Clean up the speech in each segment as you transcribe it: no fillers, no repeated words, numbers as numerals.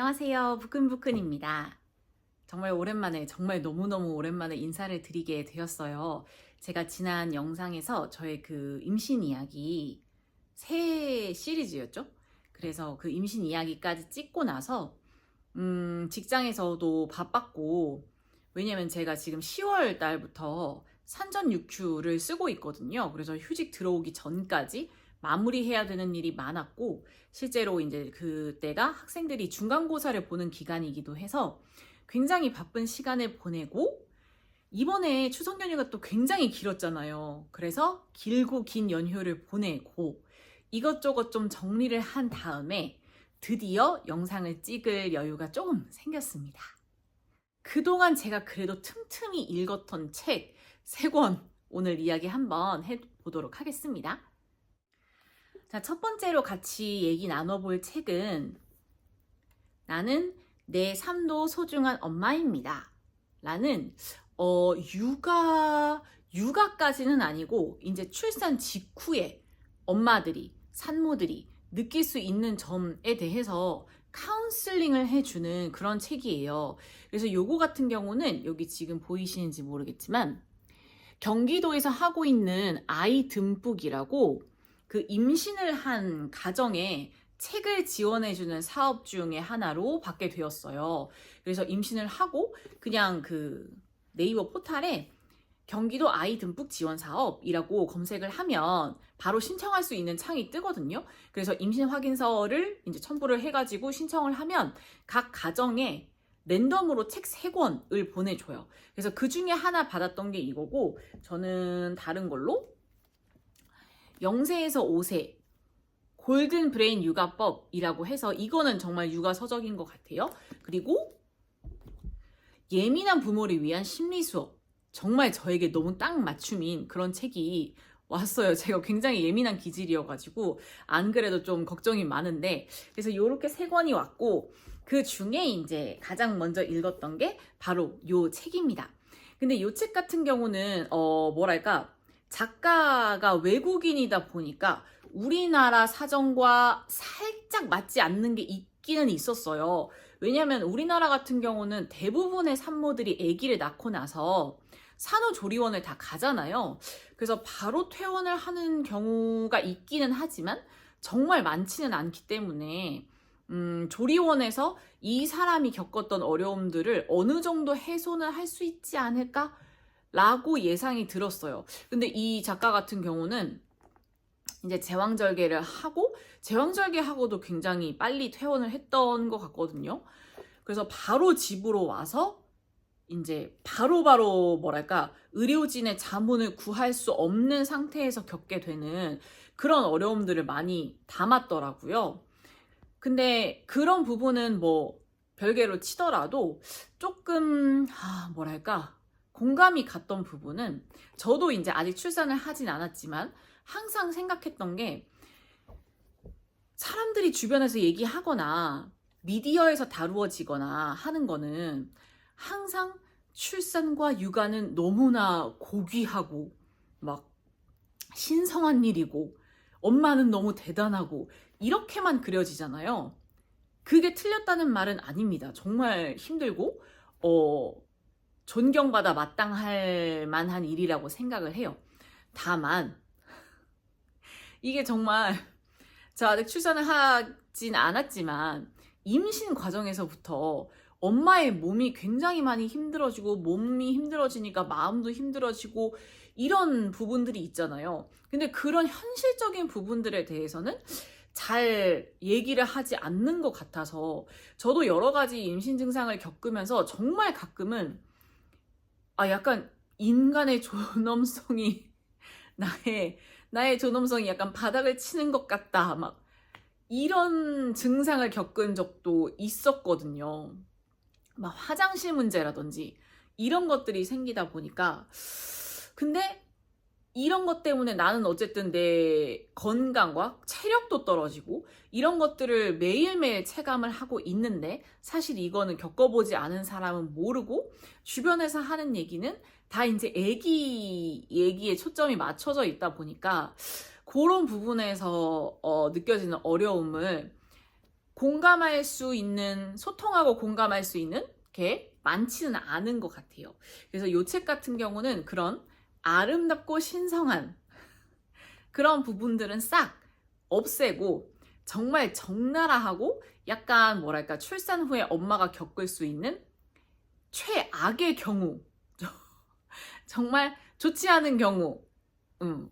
안녕하세요. 부끈부끈입니다. 정말 오랜만에, 정말 너무너무 오랜만에 인사를 드리게 되었어요. 제가 지난 영상에서 저의 그 임신 이야기 새 시리즈였죠? 그래서 그 임신 이야기까지 찍고 나서 직장에서도 바빴고, 왜냐면 제가 지금 10월 달부터 산전 유큐를 쓰고 있거든요. 그래서 휴직 들어오기 전까지 마무리해야 되는 일이 많았고, 실제로 이제 그때가 학생들이 중간고사를 보는 기간이기도 해서 굉장히 바쁜 시간을 보내고, 이번에 추석 연휴가 또 굉장히 길었잖아요. 그래서 길고 긴 연휴를 보내고 이것저것 좀 정리를 한 다음에 드디어 영상을 찍을 여유가 조금 생겼습니다. 그동안 제가 그래도 틈틈이 읽었던 책 3권 오늘 이야기 한번 해보도록 하겠습니다. 자, 첫 번째로 같이 얘기 나눠볼 책은 나는 내 삶도 소중한 엄마입니다. 라는 육아까지는 아니고 이제 출산 직후에 엄마들이, 산모들이 느낄 수 있는 점에 대해서 카운슬링을 해주는 그런 책이에요. 그래서 요거 같은 경우는 여기 지금 보이시는지 모르겠지만 경기도에서 하고 있는 아이 듬뿍이라고 그 임신을 한 가정에 책을 지원해주는 사업 중에 하나로 받게 되었어요. 그래서 임신을 하고 그냥 그 네이버 포탈에 경기도 아이 듬뿍 지원 사업이라고 검색을 하면 바로 신청할 수 있는 창이 뜨거든요. 그래서 임신 확인서를 이제 첨부를 해가지고 신청을 하면 각 가정에 랜덤으로 책 3권을 보내줘요. 그래서 그 중에 하나 받았던 게 이거고, 저는 다른 걸로 0세에서 5세 골든 브레인 육아법이라고 해서 이거는 정말 육아 서적인 것 같아요. 그리고 예민한 부모를 위한 심리 수업, 정말 저에게 너무 딱 맞춤인 그런 책이 왔어요. 제가 굉장히 예민한 기질이어가지고 안 그래도 좀 걱정이 많은데, 그래서 이렇게 3권이 왔고 그 중에 이제 가장 먼저 읽었던 게 바로 요 책입니다. 근데 요 책 같은 경우는 뭐랄까, 작가가 외국인이다 보니까 우리나라 사정과 살짝 맞지 않는 게 있기는 있었어요. 왜냐하면 우리나라 같은 경우는 대부분의 산모들이 아기를 낳고 나서 산후조리원을 다 가잖아요. 그래서 바로 퇴원을 하는 경우가 있기는 하지만 정말 많지는 않기 때문에 조리원에서 이 사람이 겪었던 어려움들을 어느 정도 해소는 할 수 있지 않을까? 라고 예상이 들었어요. 근데 이 작가 같은 경우는 이제 제왕절개를 하고, 제왕절개하고도 굉장히 빨리 퇴원을 했던 것 같거든요. 그래서 바로 집으로 와서 이제 바로바로 뭐랄까, 의료진의 자문을 구할 수 없는 상태에서 겪게 되는 그런 어려움들을 많이 담았더라고요. 근데 그런 부분은 뭐 별개로 치더라도 조금 뭐랄까, 공감이 갔던 부분은, 저도 이제 아직 출산을 하진 않았지만 항상 생각했던 게, 사람들이 주변에서 얘기하거나 미디어에서 다루어지거나 하는 거는 항상 출산과 육아는 너무나 고귀하고 막 신성한 일이고 엄마는 너무 대단하고 이렇게만 그려지잖아요. 그게 틀렸다는 말은 아닙니다. 정말 힘들고 존경받아 마땅할 만한 일이라고 생각을 해요. 다만 이게 정말, 저 아직 출산을 하진 않았지만 임신 과정에서부터 엄마의 몸이 굉장히 많이 힘들어지고, 몸이 힘들어지니까 마음도 힘들어지고 이런 부분들이 있잖아요. 근데 그런 현실적인 부분들에 대해서는 잘 얘기를 하지 않는 것 같아서, 저도 여러 가지 임신 증상을 겪으면서 정말 가끔은 약간 인간의 존엄성이 나의 존엄성이 약간 바닥을 치는 것 같다, 막 이런 증상을 겪은 적도 있었거든요. 막 화장실 문제라든지 이런 것들이 생기다 보니까. 근데 이런 것 때문에 나는 어쨌든 내 건강과 체력도 떨어지고 이런 것들을 매일매일 체감을 하고 있는데, 사실 이거는 겪어보지 않은 사람은 모르고 주변에서 하는 얘기는 다 이제 애기 얘기에 초점이 맞춰져 있다 보니까 그런 부분에서 느껴지는 어려움을 공감할 수 있는, 소통하고 공감할 수 있는 게 많지는 않은 것 같아요. 그래서 이 책 같은 경우는 그런 아름답고 신성한 그런 부분들은 싹 없애고 정말 적나라하고 약간 뭐랄까 출산 후에 엄마가 겪을 수 있는 최악의 경우, 정말 좋지 않은 경우,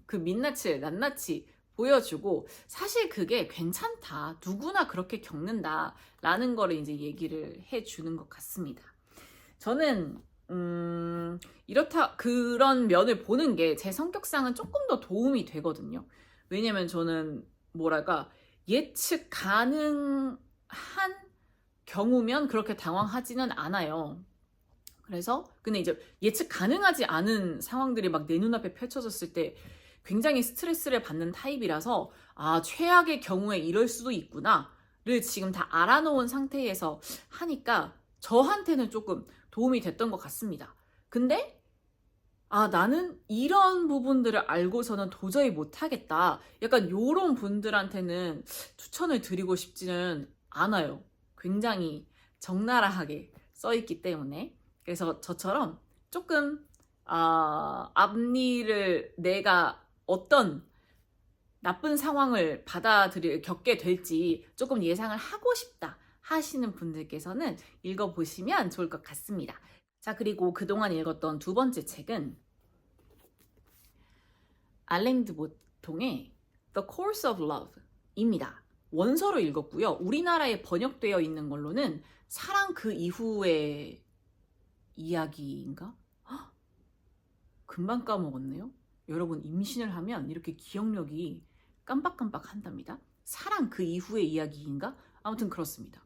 그 민낯을 낱낱이 보여주고 사실 그게 괜찮다, 누구나 그렇게 겪는다 라는 거를 이제 얘기를 해주는 것 같습니다. 저는 이렇다, 그런 면을 보는 게 제 성격상은 조금 더 도움이 되거든요. 왜냐면 저는 뭐랄까 예측 가능한 경우면 그렇게 당황하지는 않아요. 그래서 근데 이제 예측 가능하지 않은 상황들이 막 내 눈앞에 펼쳐졌을 때 굉장히 스트레스를 받는 타입이라서 아, 최악의 경우에 이럴 수도 있구나를 지금 다 알아놓은 상태에서 하니까 저한테는 조금 도움이 됐던 것 같습니다. 근데 아, 나는 이런 부분들을 알고서는 도저히 못하겠다, 약간 요런 분들한테는 추천을 드리고 싶지는 않아요. 굉장히 적나라하게 써있기 때문에. 그래서 저처럼 조금 앞니를 내가 어떤 나쁜 상황을 겪게 될지 조금 예상을 하고 싶다 하시는 분들께서는 읽어보시면 좋을 것 같습니다. 자, 그리고 그동안 읽었던 두 번째 책은 알랭 드보통의 The Course of Love 입니다. 원서로 읽었고요. 우리나라에 번역되어 있는 걸로는 사랑 그 이후의 이야기인가? 헉, 금방 까먹었네요. 여러분, 임신을 하면 이렇게 기억력이 깜빡깜빡 한답니다. 사랑 그 이후의 이야기인가? 아무튼 그렇습니다.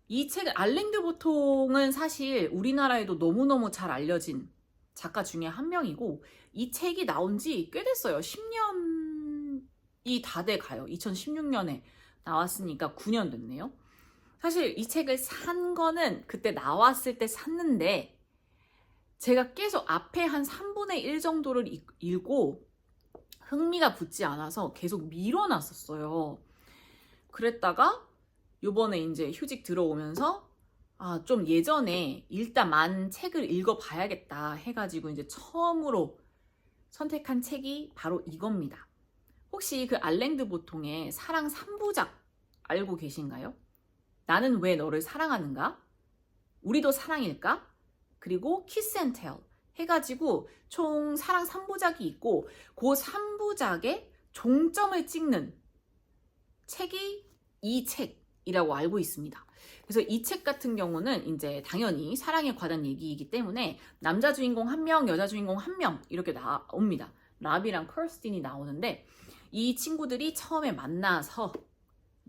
이 책, 알랭 드보통은 사실 우리나라에도 너무너무 잘 알려진 작가 중에 한 명이고, 이 책이 나온 지 꽤 됐어요. 10년이 다 돼 가요. 2016년에 나왔으니까 9년 됐네요. 사실 이 책을 산 거는 그때 나왔을 때 샀는데 제가 계속 앞에 한 3분의 1 정도를 읽고 흥미가 붙지 않아서 계속 미뤄놨었어요. 그랬다가 요번에 이제 휴직 들어오면서 좀 예전에 읽다만 책을 읽어봐야겠다 해가지고 이제 처음으로 선택한 책이 바로 이겁니다. 혹시 그 알랭 드보통의 사랑 3부작 알고 계신가요? 나는 왜 너를 사랑하는가? 우리도 사랑일까? 그리고 키스 앤 텔 해가지고 총 사랑 3부작이 있고 그 3부작의 종점을 찍는 책이 이 책이라고 알고 있습니다. 그래서 이 책 같은 경우는 이제 당연히 사랑에 관한 얘기이기 때문에 남자 주인공 1명, 여자 주인공 1명 이렇게 나옵니다. 라비랑 커스틴이 나오는데 이 친구들이 처음에 만나서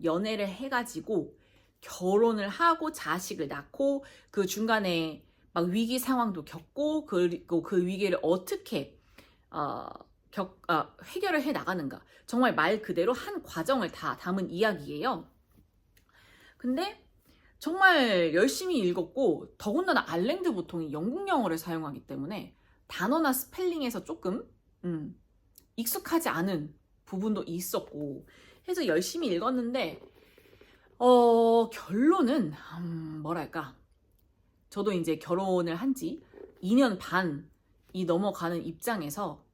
연애를 해가지고 결혼을 하고 자식을 낳고 그 중간에 막 위기 상황도 겪고 그리고 그 위기를 어떻게 해결을 해 나가는가, 정말 말 그대로 한 과정을 다 담은 이야기예요. 근데 정말 열심히 읽었고 더군다나 알랭 드보통이 영국 영어를 사용하기 때문에 단어나 스펠링에서 조금 익숙하지 않은 부분도 있었고 해서 열심히 읽었는데 결론은 뭐랄까, 저도 이제 결혼을 한 지 2년 반이 넘어가는 입장에서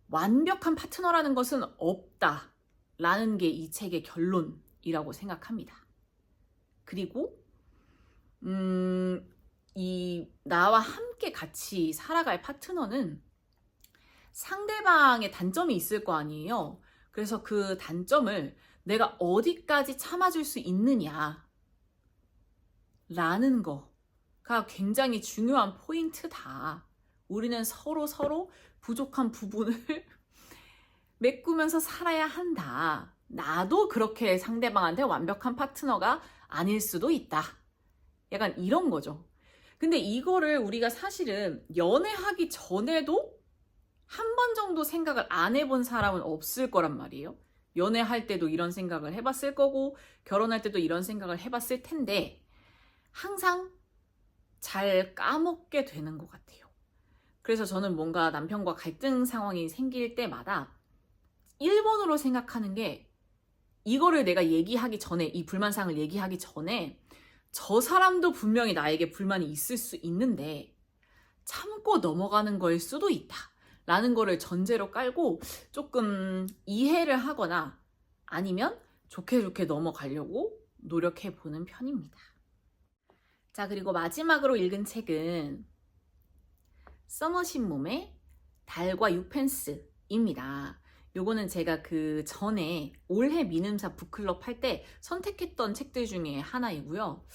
완벽한 파트너라는 것은 없다라는 게 이 책의 결론이라고 생각합니다. 그리고 이 나와 함께 같이 살아갈 파트너는 상대방의 단점이 있을 거 아니에요. 그래서 그 단점을 내가 어디까지 참아줄 수 있느냐 라는 거가 굉장히 중요한 포인트다. 우리는 서로 부족한 부분을 메꾸면서 살아야 한다. 나도 그렇게 상대방한테 완벽한 파트너가 아닐 수도 있다. 약간 이런 거죠. 근데 이거를 우리가 사실은 연애하기 전에도 한 번 정도 생각을 안 해본 사람은 없을 거란 말이에요. 연애할 때도 이런 생각을 해봤을 거고 결혼할 때도 이런 생각을 해봤을 텐데 항상 잘 까먹게 되는 것 같아요. 그래서 저는 뭔가 남편과 갈등 상황이 생길 때마다 1번으로 생각하는 게 이거를 내가 얘기하기 전에, 이 불만사항을 얘기하기 전에 저 사람도 분명히 나에게 불만이 있을 수 있는데 참고 넘어가는 거일 수도 있다 라는 거를 전제로 깔고 조금 이해를 하거나 아니면 좋게 좋게 넘어가려고 노력해 보는 편입니다. 자, 그리고 마지막으로 읽은 책은 서머신 몸의 달과 유펜스입니다. 요거는 제가 그 전에 올해 미음사 북클럽 할 때 선택했던 책들 중에 하나이고요.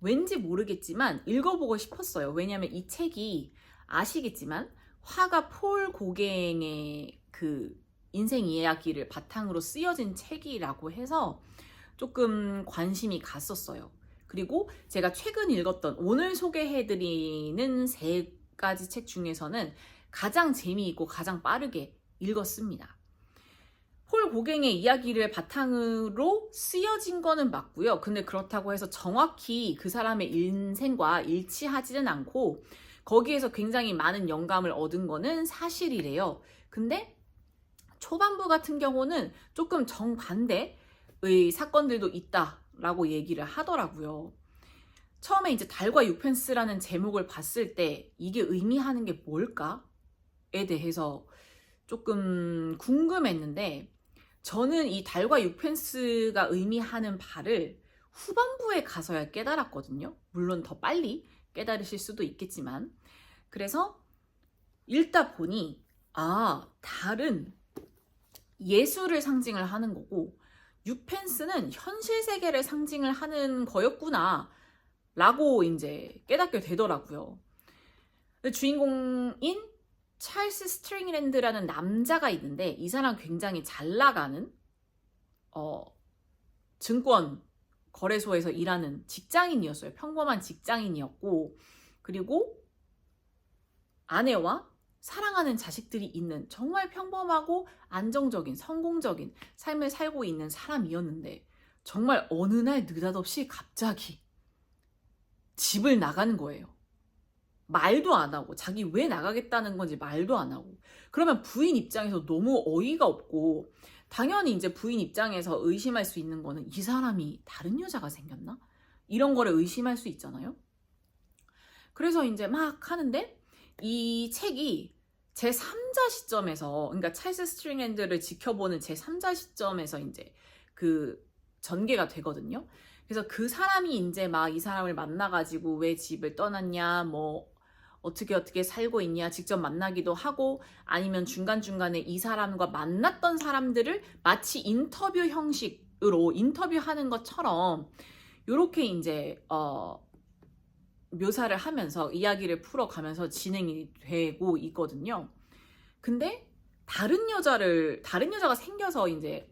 왠지 모르겠지만 읽어보고 싶었어요. 왜냐면 이 책이 아시겠지만 화가 폴 고갱의 그 인생 이야기를 바탕으로 쓰여진 책이라고 해서 조금 관심이 갔었어요. 그리고 제가 최근 읽었던 오늘 소개해드리는 3가지 책 중에서는 가장 재미있고 가장 빠르게 읽었습니다. 폴 고갱의 이야기를 바탕으로 쓰여진 거는 맞고요. 근데 그렇다고 해서 정확히 그 사람의 인생과 일치하지는 않고 거기에서 굉장히 많은 영감을 얻은 거는 사실이래요. 근데 초반부 같은 경우는 조금 정반대의 사건들도 있다라고 얘기를 하더라고요. 처음에 이제 달과 유펜스라는 제목을 봤을 때 이게 의미하는 게 뭘까에 대해서 조금 궁금했는데 저는 이 달과 유펜스가 의미하는 바를 후반부에 가서야 깨달았거든요. 물론 더 빨리 깨달으실 수도 있겠지만 그래서 읽다 보니 달은 예술을 상징을 하는 거고 유펜스는 현실 세계를 상징을 하는 거였구나 라고 이제 깨닫게 되더라고요. 주인공인 찰스 스트링랜드라는 남자가 있는데 이 사람 굉장히 잘 나가는 증권 거래소에서 일하는 직장인이었어요. 평범한 직장인이었고 그리고 아내와 사랑하는 자식들이 있는 정말 평범하고 안정적인 성공적인 삶을 살고 있는 사람이었는데 정말 어느 날 느닷없이 갑자기 집을 나가는 거예요. 말도 안 하고 자기 왜 나가겠다는 건지 말도 안 하고 그러면 부인 입장에서 너무 어이가 없고 당연히 이제 부인 입장에서 의심할 수 있는 거는 이 사람이 다른 여자가 생겼나? 이런 거를 의심할 수 있잖아요. 그래서 이제 막 하는데 이 책이 제3자 시점에서 그러니까 찰스 스트링랜드를 지켜보는 제3자 시점에서 이제 그 전개가 되거든요. 그래서 그 사람이 이제 막 이 사람을 만나가지고 왜 집을 떠났냐 뭐 어떻게 살고 있냐 직접 만나기도 하고 아니면 중간중간에 이 사람과 만났던 사람들을 마치 인터뷰 형식으로 인터뷰하는 것처럼 이렇게 이제 묘사를 하면서 이야기를 풀어가면서 진행이 되고 있거든요. 근데 다른 여자가 생겨서 이제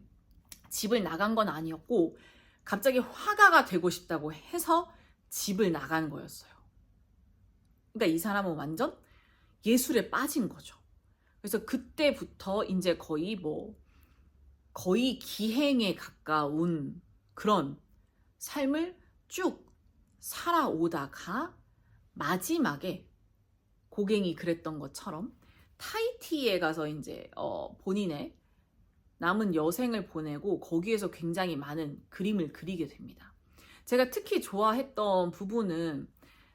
집을 나간 건 아니었고 갑자기 화가가 되고 싶다고 해서 집을 나간 거였어요. 그러니까 이 사람은 완전 예술에 빠진 거죠. 그래서 그때부터 이제 거의 기행에 가까운 그런 삶을 쭉 살아오다가 마지막에 고갱이 그랬던 것처럼 타히티에 가서 이제 본인의 남은 여생을 보내고 거기에서 굉장히 많은 그림을 그리게 됩니다. 제가 특히 좋아했던 부분은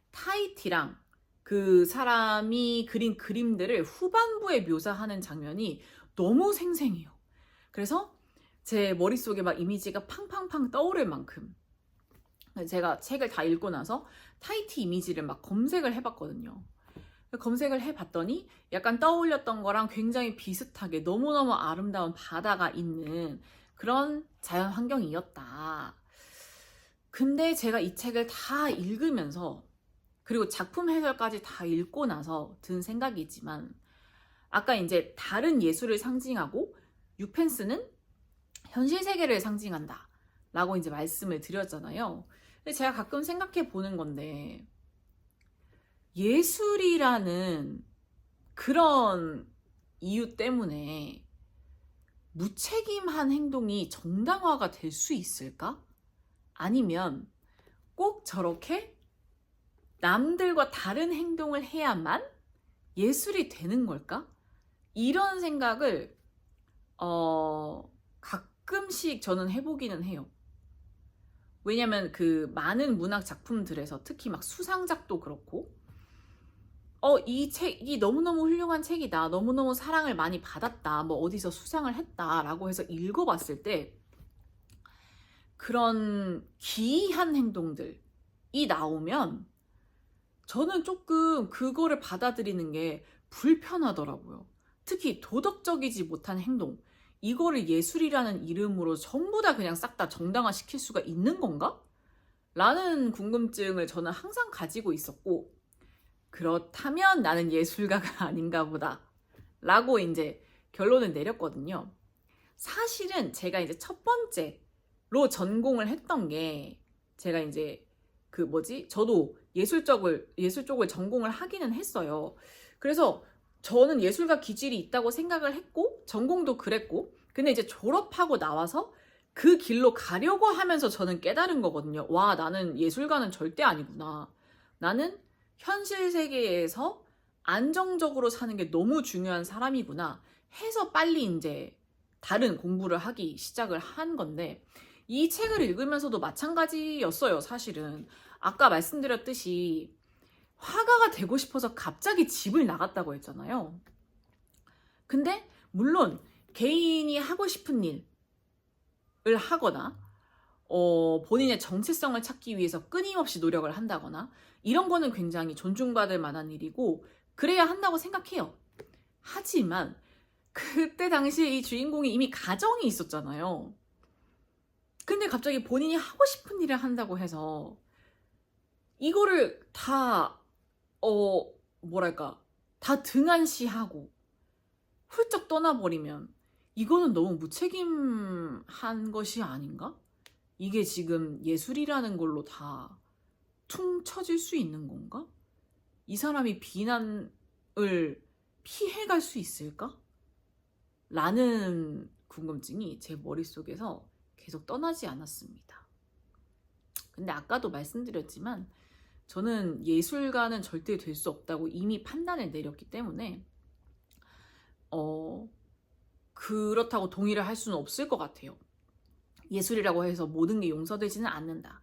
타히티랑 그 사람이 그린 그림들을 후반부에 묘사하는 장면이 너무 생생해요. 그래서 제 머릿속에 막 이미지가 팡팡팡 떠오를 만큼 제가 책을 다 읽고 나서 타히티 이미지를 막 검색을 해봤거든요. 검색을 해봤더니 약간 떠올렸던 거랑 굉장히 비슷하게 너무너무 아름다운 바다가 있는 그런 자연 환경이었다. 근데 제가 이 책을 다 읽으면서 그리고 작품 해설까지 다 읽고 나서 든 생각이지만 아까 이제 다른 예술을 상징하고 유펜스는 현실 세계를 상징한다 라고 이제 말씀을 드렸잖아요. 근데 제가 가끔 생각해 보는 건데 예술이라는 그런 이유 때문에 무책임한 행동이 정당화가 될 수 있을까? 아니면 꼭 저렇게 남들과 다른 행동을 해야만 예술이 되는 걸까? 이런 생각을 가끔씩 저는 해보기는 해요. 왜냐면 그 많은 문학 작품들에서 특히 막 수상작도 그렇고 이 책이 너무너무 훌륭한 책이다. 너무너무 사랑을 많이 받았다. 뭐 어디서 수상을 했다라고 해서 읽어봤을 때 그런 기이한 행동들이 나오면 저는 조금 그거를 받아들이는 게 불편하더라고요. 특히 도덕적이지 못한 행동. 이거를 예술이라는 이름으로 전부 다 그냥 싹 다 정당화시킬 수가 있는 건가? 라는 궁금증을 저는 항상 가지고 있었고, 그렇다면 나는 예술가가 아닌가 보다. 라고 이제 결론을 내렸거든요. 사실은 제가 이제 첫 번째로 전공을 했던 게 제가 이제 저도 예술 쪽을 전공을 하기는 했어요. 그래서 저는 예술가 기질이 있다고 생각을 했고 전공도 그랬고 근데 이제 졸업하고 나와서 그 길로 가려고 하면서 저는 깨달은 거거든요. 와, 나는 예술가는 절대 아니구나. 나는 현실 세계에서 안정적으로 사는 게 너무 중요한 사람이구나 해서 빨리 이제 다른 공부를 하기 시작을 한 건데 이 책을 읽으면서도 마찬가지였어요. 사실은 아까 말씀드렸듯이 화가가 되고 싶어서 갑자기 집을 나갔다고 했잖아요. 근데 물론 개인이 하고 싶은 일을 하거나 본인의 정체성을 찾기 위해서 끊임없이 노력을 한다거나 이런 거는 굉장히 존중받을 만한 일이고 그래야 한다고 생각해요. 하지만 그때 당시에 이 주인공이 이미 가정이 있었잖아요. 근데 갑자기 본인이 하고 싶은 일을 한다고 해서 이거를 다 다 등한시하고 훌쩍 떠나버리면 이거는 너무 무책임한 것이 아닌가? 이게 지금 예술이라는 걸로 다 퉁 쳐질 수 있는 건가? 이 사람이 비난을 피해갈 수 있을까? 라는 궁금증이 제 머릿속에서 계속 떠나지 않았습니다. 근데 아까도 말씀드렸지만 저는 예술가는 절대 될 수 없다고 이미 판단을 내렸기 때문에 그렇다고 동의를 할 수는 없을 것 같아요. 예술이라고 해서 모든 게 용서되지는 않는다.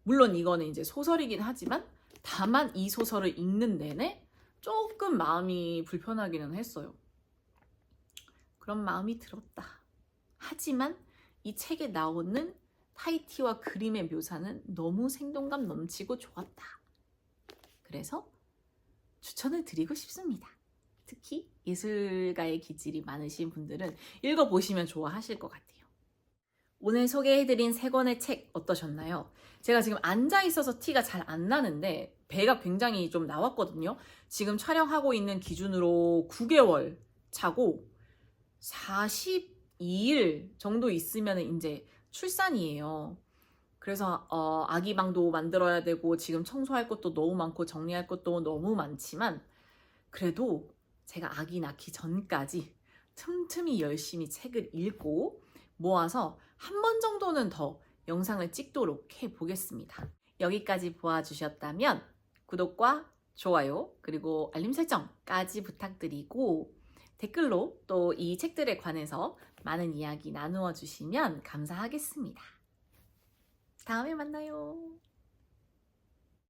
물론 이거는 이제 소설이긴 하지만 다만 이 소설을 읽는 내내 조금 마음이 불편하기는 했어요. 그런 마음이 들었다. 하지만 이 책에 나오는 타이티와 그림의 묘사는 너무 생동감 넘치고 좋았다. 그래서 추천을 드리고 싶습니다. 특히 예술가의 기질이 많으신 분들은 읽어보시면 좋아하실 것 같아요. 오늘 소개해드린 3권의 책 어떠셨나요? 제가 지금 앉아있어서 티가 잘 안 나는데 배가 굉장히 좀 나왔거든요. 지금 촬영하고 있는 기준으로 9개월 차고 42일 정도 있으면 이제 출산이에요. 그래서 아기 방도 만들어야 되고 지금 청소할 것도 너무 많고 정리할 것도 너무 많지만 그래도 제가 아기 낳기 전까지 틈틈이 열심히 책을 읽고 모아서 한 번 정도는 더 영상을 찍도록 해보겠습니다. 여기까지 보아주셨다면 구독과 좋아요 그리고 알림 설정까지 부탁드리고 댓글로 또 이 책들에 관해서 많은 이야기 나누어 주시면 감사하겠습니다. 다음에 만나요.